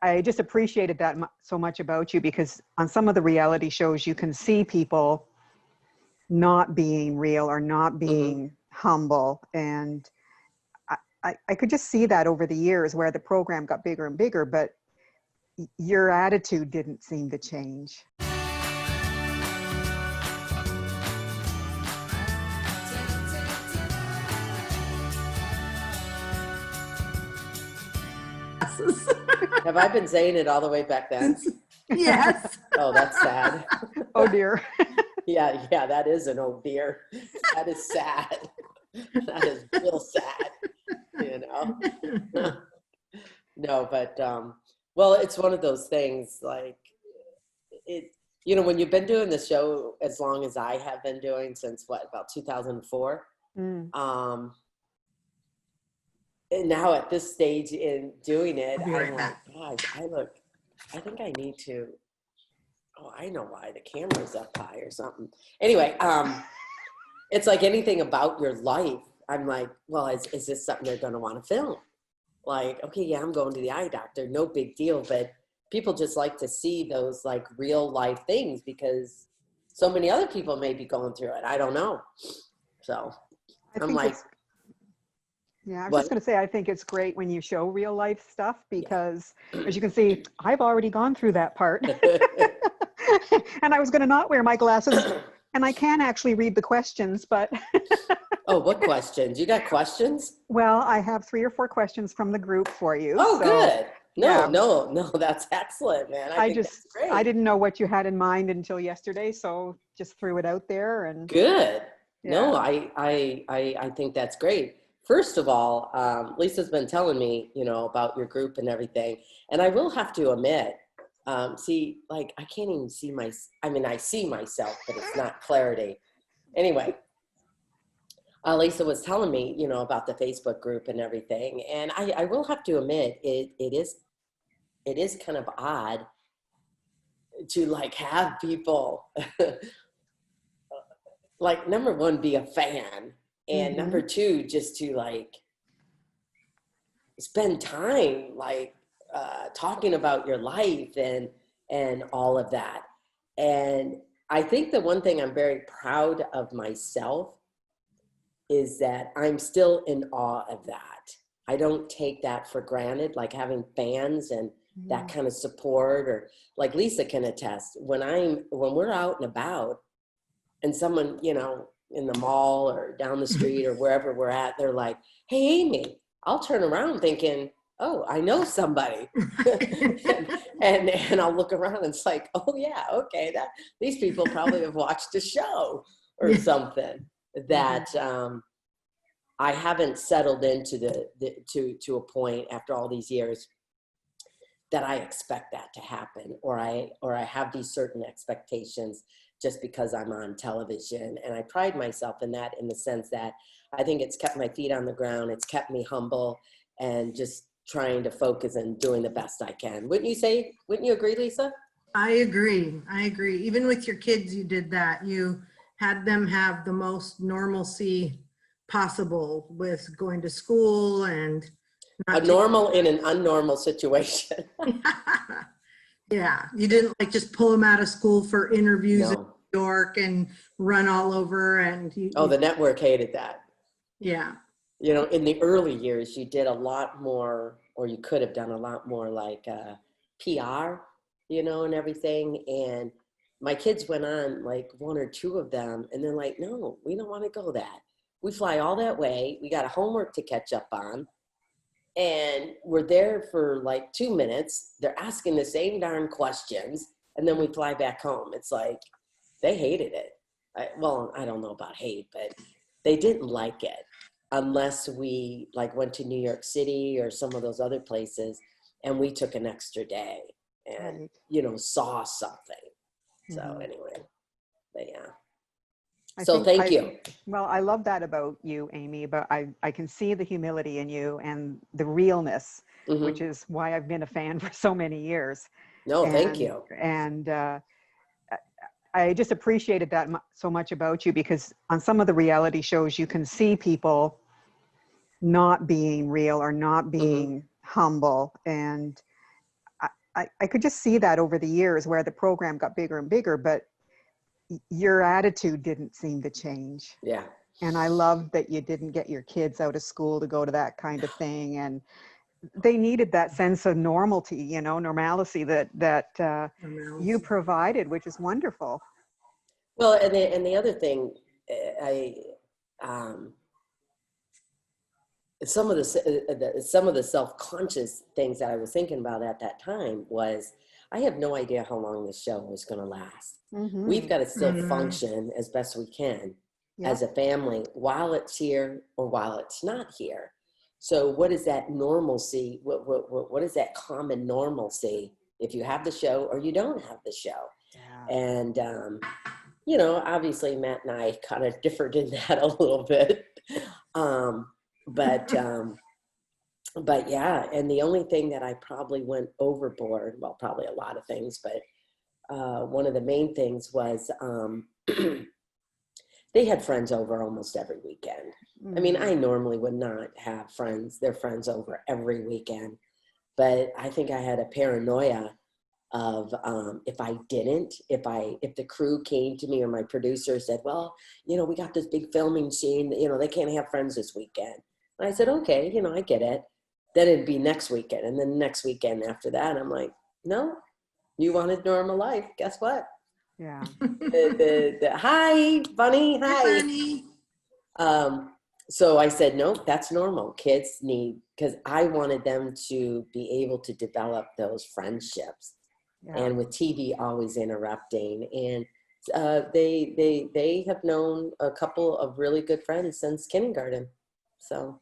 I just appreciated that so much about you, because on some of the reality shows you can see people not being real or not being humble. And I could just see that over the years where the program got bigger and bigger, but your attitude didn't seem to change. Have I been saying it all the way back then? Yes. Oh, that's sad. Oh dear. Yeah, that is an oh dear. That is sad. That is real sad, you know. No, but well, it's one of those things, like it, you know, when you've been doing the show as long as I have been doing, since what, about 2004. And now at this stage in doing it, I'm like, gosh, I think I need to, oh, I know why, the camera's up high or something. Anyway, it's like anything about your life. I'm like, well, is this something they're going to want to film? Like, okay, yeah, I'm going to the eye doctor, no big deal. But people just like to see those like real life things, because so many other people may be going through it. I don't know. So I'm like, yeah, I was just going to say, I think it's great when you show real life stuff, because as you can see, I've already gone through that part. And I was going to not wear my glasses, and I can actually read the questions, but. Oh, what questions? You got questions? Well, I have 3 or 4 questions from the group for you. Oh, so, good. No, no, that's excellent, man. I think that's great. I didn't know what you had in mind until yesterday, so just threw it out there. And good. Yeah. No, I think that's great. First of all, Lisa's been telling me, you know, about your group and everything. And I will have to admit, see, like, I can't even see I see myself, but it's not clarity. Anyway, Lisa was telling me, you know, about the Facebook group and everything. And I will have to admit, it is kind of odd to like have people like, number one, be a fan. And number 2, just to like spend time like talking about your life and all of that. And I think the one thing I'm very proud of myself is that I'm still in awe of that. I don't take that for granted, like having fans and that kind of support, or like Lisa can attest, when we're out and about and someone, you know, in the mall or down the street or wherever we're at, they're like, hey, Amy, I'll turn around thinking, oh, I know somebody. and I'll look around and it's like, oh yeah, okay, these people probably have watched a show or something. That I haven't settled into to a point after all these years that I expect that to happen, or I have these certain expectations just because I'm on television. And I pride myself in that, in the sense that I think it's kept my feet on the ground. It's kept me humble and just trying to focus and doing the best I can. Wouldn't you agree, Lisa? I agree. Even with your kids, you did that. You had them have the most normalcy possible with going to school and a normal in an unnormal situation. Yeah, you didn't like just pull them out of school for interviews in New York and run all over. And the network hated that. Yeah. You know, in the early years, you did a lot more, or you could have done a lot more, like PR, you know, and everything. And my kids went on like 1 or 2 of them, and they're like, no, we don't want to go that. We fly all that way. We got a homework to catch up on. And we're there for like 2 minutes. They're asking the same darn questions. And then we fly back home. It's like, they hated it. I don't know about hate, but they didn't like it unless we like went to New York City or some of those other places and we took an extra day and, you know, saw something. So anyway, but yeah. Thank you. Well, I love that about you, Amy, but I can see the humility in you and the realness, which is why I've been a fan for so many years. No, thank you. And I just appreciated that so much about you, because on some of the reality shows, you can see people not being real or not being humble. And I could just see that over the years where the program got bigger and bigger, but your attitude didn't seem to change. Yeah. And I love that you didn't get your kids out of school to go to that kind of thing. And they needed that sense of normalcy, you know, normalcy that you provided, which is wonderful. Well, and the other thing, I some of the self-conscious things that I was thinking about at that time was, I have no idea how long this show is going to last. Mm-hmm. We've got to still function as best we can as a family while it's here or while it's not here. So what is that normalcy? What is that common normalcy if you have the show or you don't have the show? Yeah. And, you know, obviously Matt and I kind of differed in that a little bit. But yeah, and the only thing that I probably went overboard, well, probably a lot of things, but one of the main things was they had friends over almost every weekend. I mean, I normally would not have their friends over every weekend, but I think I had a paranoia of if the crew came to me or my producer said, well, you know, we got this big filming scene, you know, they can't have friends this weekend. And I said, okay, you know, I get it. Then it'd be next weekend. And then next weekend after that, I'm like, no, you wanted normal life. Guess what? Yeah. Hi, Bunny. Hi. Bunny. So I said, no, that's normal. Kids need, because I wanted them to be able to develop those friendships. Yeah. And with TV always interrupting, and they have known a couple of really good friends since kindergarten. So